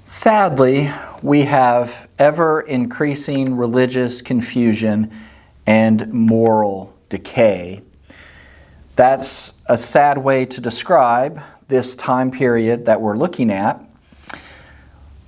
Sadly, we have ever-increasing religious confusion and moral decay. That's a sad way to describe this time period that we're looking at.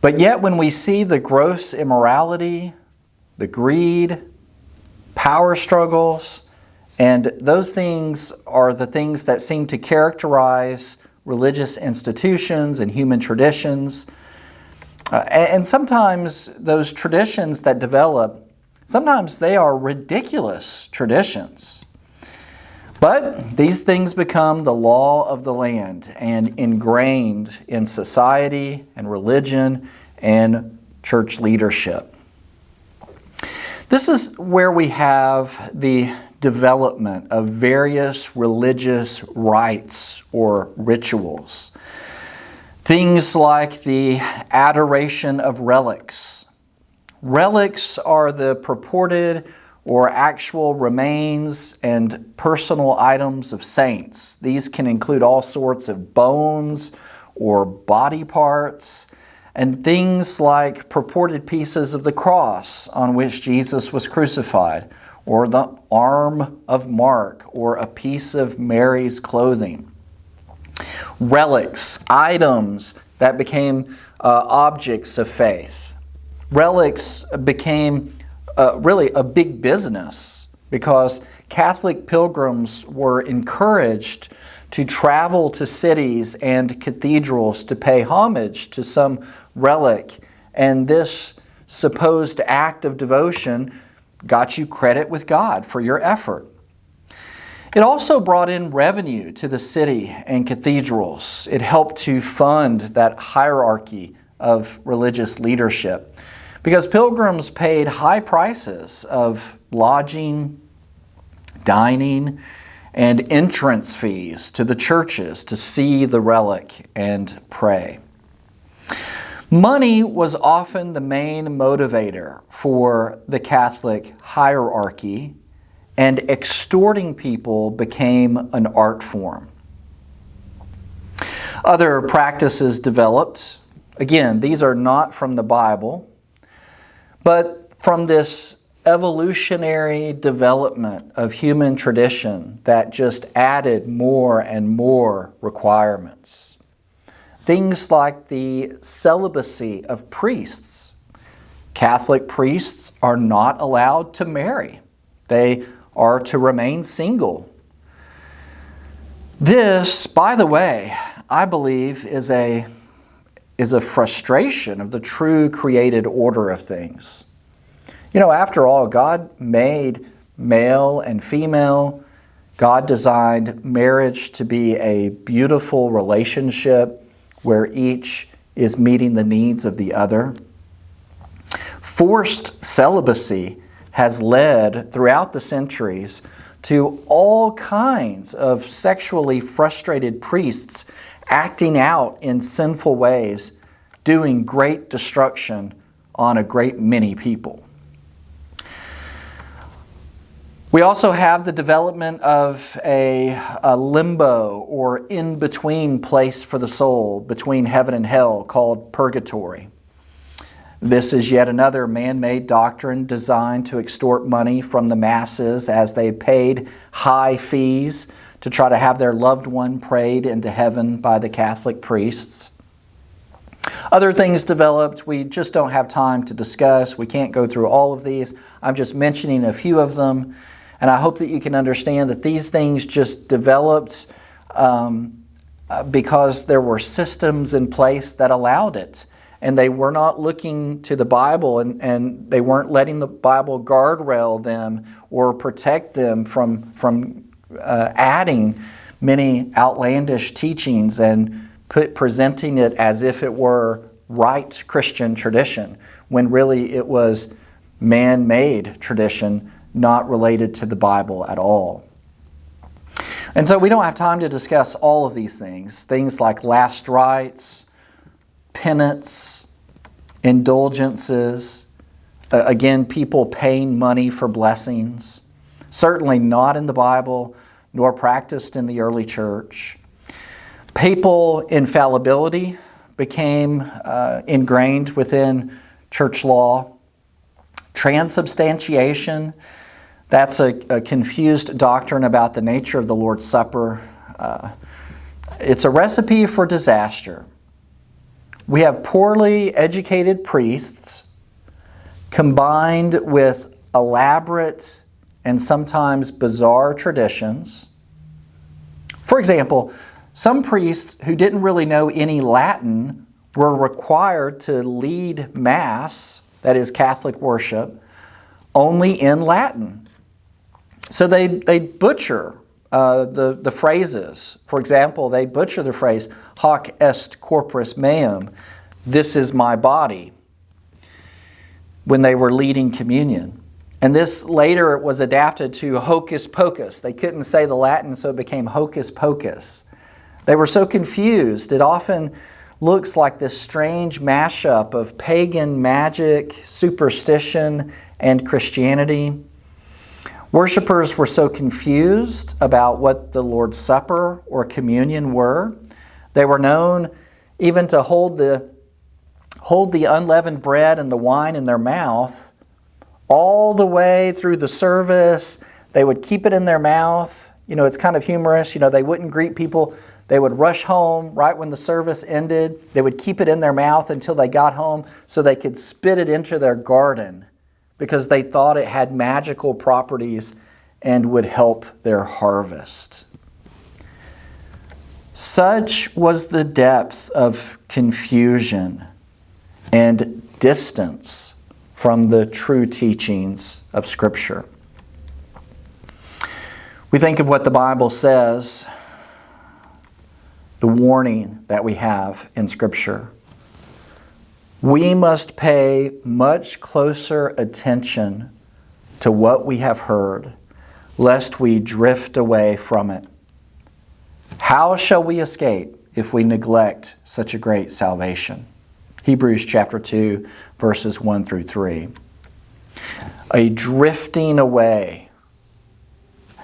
But yet when we see the gross immorality, the greed, power struggles, and those things are the things that seem to characterize religious institutions and human traditions. And sometimes those traditions that develop, sometimes they are ridiculous traditions. But these things become the law of the land and ingrained in society and religion and church leadership. This is where we have the development of various religious rites or rituals. Things like the adoration of relics. Relics are the purported or actual remains and personal items of saints. These can include all sorts of bones or body parts, and things like purported pieces of the cross on which Jesus was crucified, or the arm of Mark, or a piece of Mary's clothing. Relics, items that became objects of faith. Relics became really a big business because Catholic pilgrims were encouraged to travel to cities and cathedrals to pay homage to some relic. And this supposed act of devotion got you credit with God for your effort. It also brought in revenue to the city and cathedrals. It helped to fund that hierarchy of religious leadership because pilgrims paid high prices of lodging, dining, and entrance fees to the churches to see the relic and pray. Money was often the main motivator for the Catholic hierarchy, and extorting people became an art form. Other practices developed. Again, these are not from the Bible, but from this evolutionary development of human tradition that just added more and more requirements. Things like the celibacy of priests. Catholic priests are not allowed to marry. They are to remain single. This, by the way, I believe is a frustration of the true created order of things. You know, after all, God made male and female. God designed marriage to be a beautiful relationship where each is meeting the needs of the other. Forced celibacy has led throughout the centuries to all kinds of sexually frustrated priests acting out in sinful ways, doing great destruction on a great many people. We also have the development of a limbo or in-between place for the soul between heaven and hell called purgatory. This is yet another man-made doctrine designed to extort money from the masses as they paid high fees to try to have their loved one prayed into heaven by the Catholic priests. Other things developed we just don't have time to discuss. We can't go through all of these. I'm just mentioning a few of them. And I hope that you can understand that these things just developed because there were systems in place that allowed it. And they were not looking to the Bible and they weren't letting the Bible guardrail them or protect them from adding many outlandish teachings and presenting it as if it were right Christian tradition, when really it was man-made tradition, not related to the Bible at all. And so we don't have time to discuss all of these things. Things like last rites, penance, indulgences, again, people paying money for blessings. Certainly not in the Bible, nor practiced in the early church. Papal infallibility, became ingrained within church law. Transubstantiation, that's a confused doctrine about the nature of the Lord's Supper. It's a recipe for disaster. We have poorly educated priests combined with elaborate and sometimes bizarre traditions. For example, some priests who didn't really know any Latin were required to lead Mass, that is Catholic worship, only in Latin. So they butcher the phrases. For example, they butcher the phrase, hoc est corpus meum, this is my body, when they were leading communion. And this later was adapted to hocus pocus. They couldn't say the Latin, so it became hocus pocus. They were so confused. It often looks like this strange mashup of pagan magic, superstition, and Christianity. Worshippers were so confused about what the Lord's Supper or communion were. They were known even to hold the unleavened bread and the wine in their mouth all the way through the service. They would keep it in their mouth. It's kind of humorous. They wouldn't greet people. They would rush home right when the service ended. They would keep it in their mouth until they got home so they could spit it into their garden because they thought it had magical properties and would help their harvest. Such was the depth of confusion and distance from the true teachings of Scripture. We think of what the Bible says, the warning that we have in Scripture. We must pay much closer attention to what we have heard, lest we drift away from it. How shall we escape if we neglect such a great salvation? Hebrews chapter 2, verses 1 through 3. A drifting away.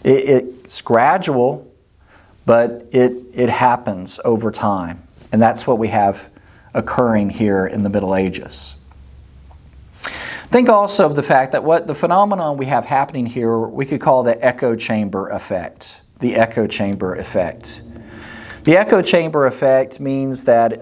It's gradual, but it happens over time. And that's what we have occurring here in the Middle Ages. Think also of the fact that what the phenomenon we have happening here, we could call the echo chamber effect. The echo chamber effect. The echo chamber effect means that,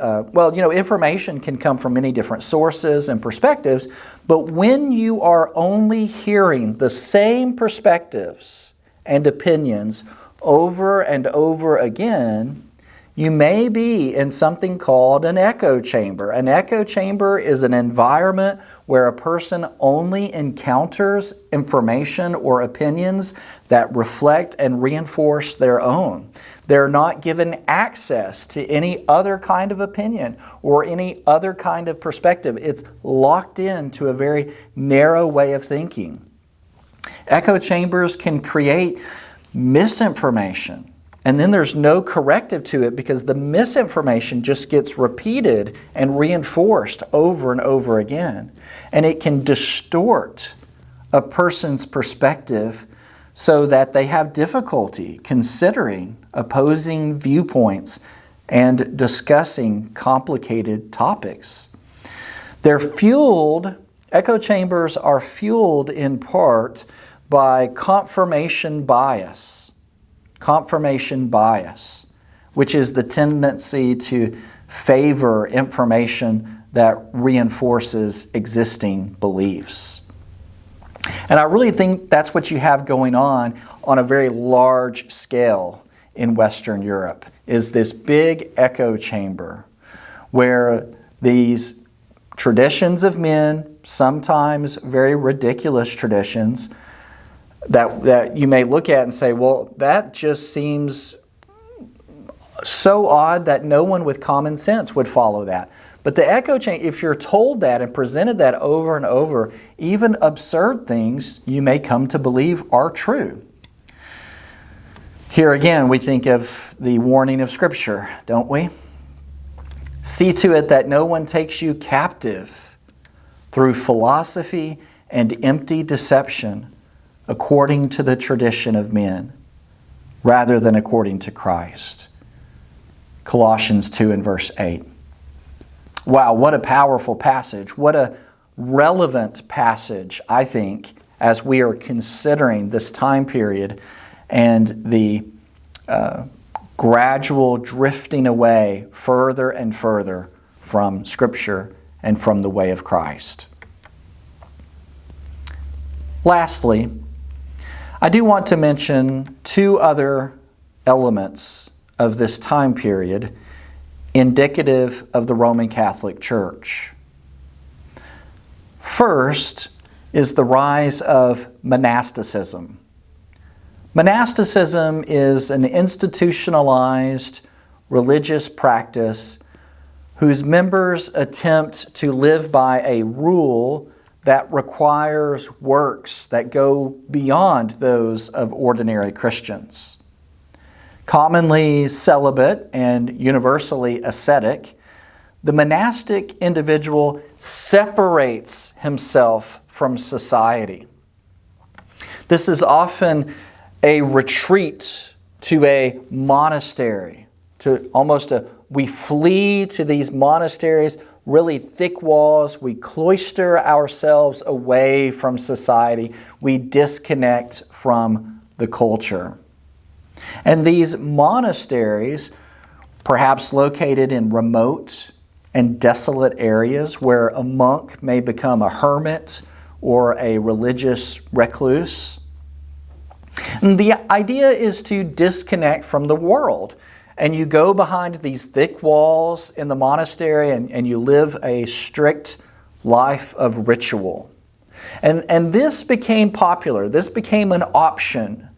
information can come from many different sources and perspectives, but when you are only hearing the same perspectives and opinions over and over again, you may be in something called an echo chamber. An echo chamber is an environment where a person only encounters information or opinions that reflect and reinforce their own. They're not given access to any other kind of opinion or any other kind of perspective. It's locked into a very narrow way of thinking. Echo chambers can create misinformation. And then there's no corrective to it because the misinformation just gets repeated and reinforced over and over again. And it can distort a person's perspective so that they have difficulty considering opposing viewpoints and discussing complicated topics. Echo chambers are fueled in part by confirmation bias. Confirmation bias, which is the tendency to favor information that reinforces existing beliefs. And I really think that's what you have going on a very large scale in Western Europe, is this big echo chamber where these traditions of men, sometimes very ridiculous traditions, that you may look at and say, well, that just seems so odd that no one with common sense would follow that. But the echo chamber, if you're told that and presented that over and over, even absurd things you may come to believe are true. Here again, we think of the warning of Scripture, don't we? See to it that no one takes you captive through philosophy and empty deception, according to the tradition of men, rather than according to Christ. Colossians 2 and verse 8. Wow, what a powerful passage. What a relevant passage, I think, as we are considering this time period and the gradual drifting away further and further from Scripture and from the way of Christ. Lastly, I do want to mention two other elements of this time period indicative of the Roman Catholic Church. First is the rise of monasticism. Monasticism is an institutionalized religious practice whose members attempt to live by a rule that requires works that go beyond those of ordinary Christians. Commonly celibate and universally ascetic, the monastic individual separates himself from society. This is often a retreat to a monastery, we flee to these monasteries, really thick walls. We cloister ourselves away from society. We disconnect from the culture. And these monasteries, perhaps located in remote and desolate areas where a monk may become a hermit or a religious recluse. And the idea is to disconnect from the world. And you go behind these thick walls in the monastery and you live a strict life of ritual. And this became popular. This became an option.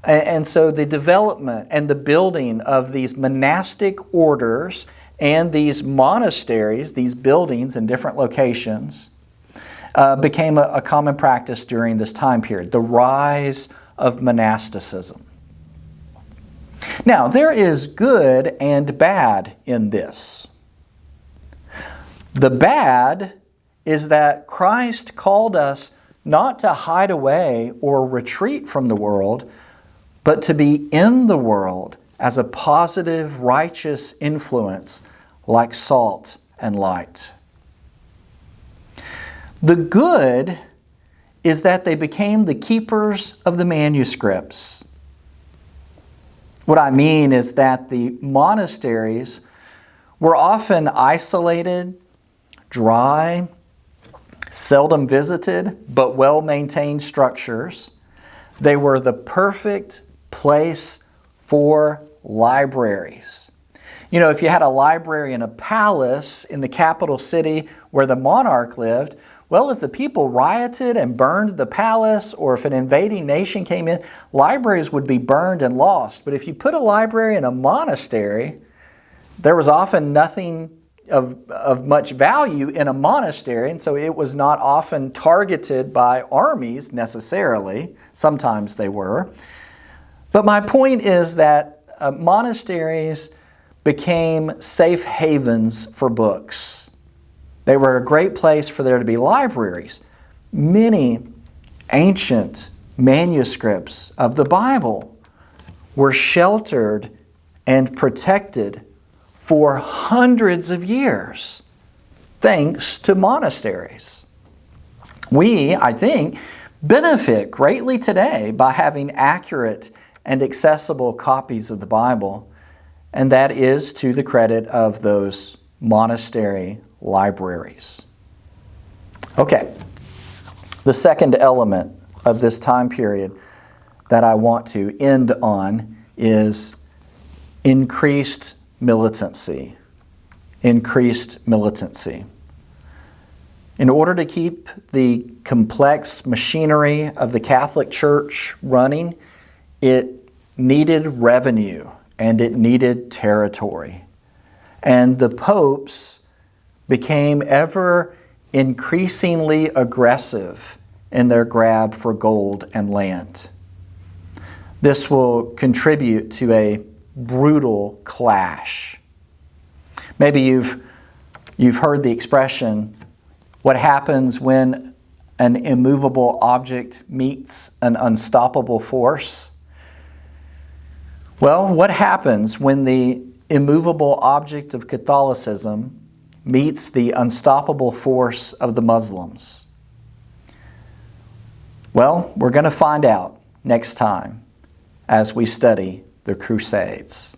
And so the development and the building of these monastic orders and these monasteries, these buildings in different locations, became a common practice during this time period, the rise of monasticism. Now, there is good and bad in this. The bad is that Christ called us not to hide away or retreat from the world, but to be in the world as a positive, righteous influence like salt and light. The good is that they became the keepers of the manuscripts. What I mean is that the monasteries were often isolated, dry, seldom visited, but well-maintained structures. They were the perfect place for libraries. You know, if you had a library in a palace in the capital city where the monarch lived, well, if the people rioted and burned the palace, or if an invading nation came in, libraries would be burned and lost. But if you put a library in a monastery, there was often nothing of much value in a monastery, and so it was not often targeted by armies necessarily. Sometimes they were. But my point is that monasteries became safe havens for books. They were a great place for there to be libraries. Many ancient manuscripts of the Bible were sheltered and protected for hundreds of years, thanks to monasteries. We, I think, benefit greatly today by having accurate and accessible copies of the Bible, and that is to the credit of those monastery libraries. Okay, the second element of this time period that I want to end on is increased militancy. Increased militancy. In order to keep the complex machinery of the Catholic Church running, it needed revenue and it needed territory. And the popes became ever increasingly aggressive in their grab for gold and land. This will contribute to a brutal clash. Maybe you've heard the expression, what happens when an immovable object meets an unstoppable force? Well, what happens when the immovable object of Catholicism meets the unstoppable force of the Muslims? Well, we're going to find out next time as we study the Crusades.